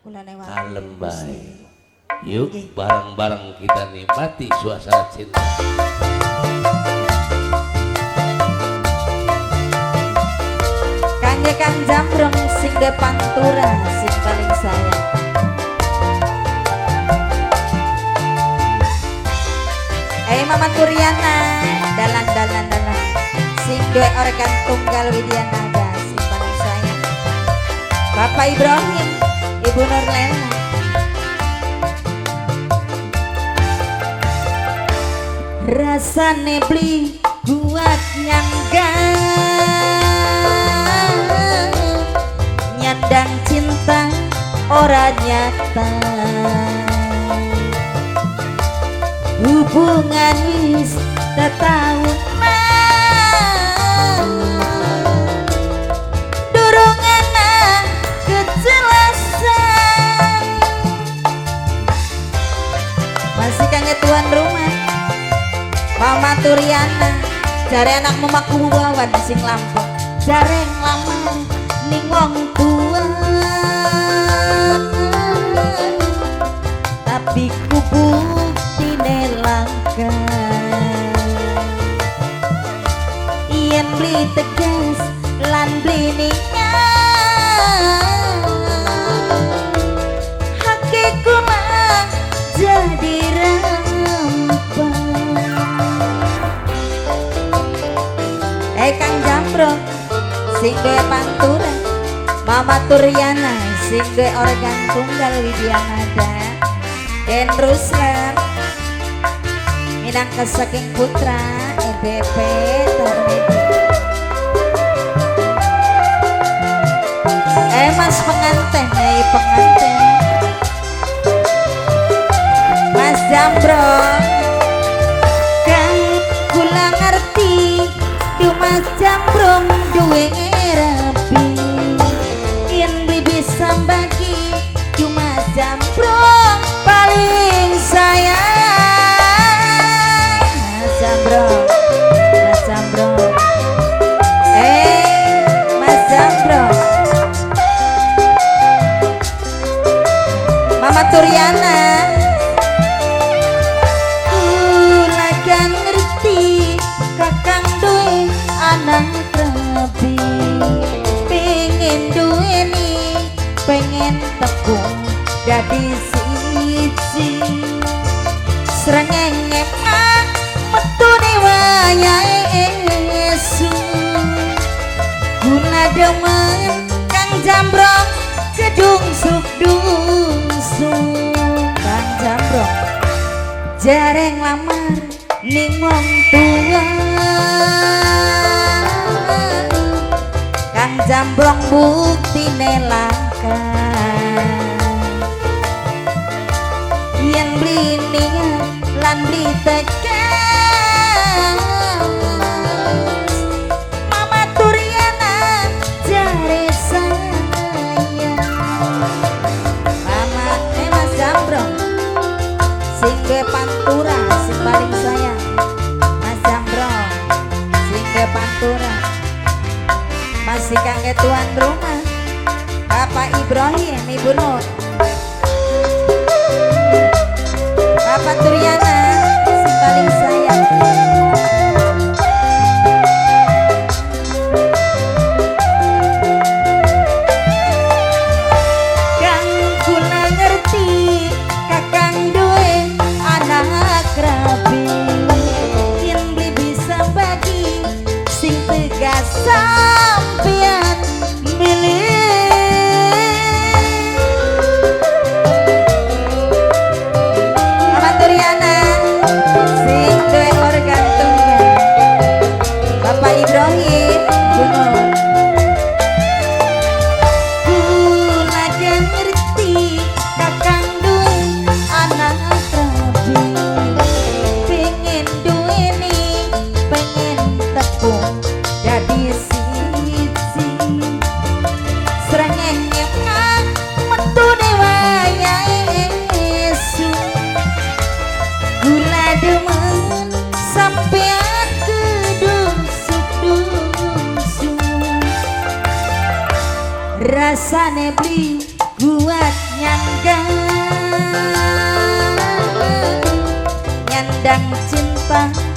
kalem bae. Yuk bareng-bareng kita nikmati suasana cinta. Kangge Kang Jambrong sing depan tura sing paling sayang. Mama Turiana dalan sing duwe organ tunggal Widianaga sing paling sayang. Bapak Ibrahim, Ibu Nurlela. Rasane beli buat nyandang cinta ora nyata. Hubungan wis setahun durung ana kejelasan. Masih kangen tuan rumah Mama Turiana, jare anak memaku wawan sing lampok, jare lama ning wong tua. Tapi kubu langka yen beli tegas lan beli niat hakiku mah jadi rampah. Kang Jambrong sing duwe pantura, Mama Turiana sing duwe organ tunggal Widianada, Den Ruslan minang kesaking putra EBP Tarmedi. Mas pengantin, pengantin Mas Jambrong kan kula ngerti du Mas Jambrong duwe rapi yen bisa bagi du Mas Jambrong paling sayang. Mas Jambrong, Mas Jambrong, Mama Turiana, kula kan ngerti kakang duwe anak rabi, pengen duweni, pengen tepung dadi siji, srengenge metune wayahe esu guna demen Kang Jambrong kedungsuk Kang Jambrong jareng lamar ning wong tua. Kang Jambrong buktine langka yen beli niat lan beli tegas. Mama Turiana jare sayang. Mama Mas Jambrong sing duwe pantura sing paling sayang. Mas Jambrong sing duwe pantura masih kangge tuan rumah Bapak Ibrahim, Ibu Nur, Bapak Turiana sing paling sayang. Kang kula ngerti kakang duwe anak rabi yen beli bisa bagi sing tegas sampean milih. Ibrahim Gunung kula kan ngerti kakang duwe anak rabi pengen duweni pengen tepung dadi siji srengenge metune wayahe esu kula demen sampean rasane beli buat nyandang cinta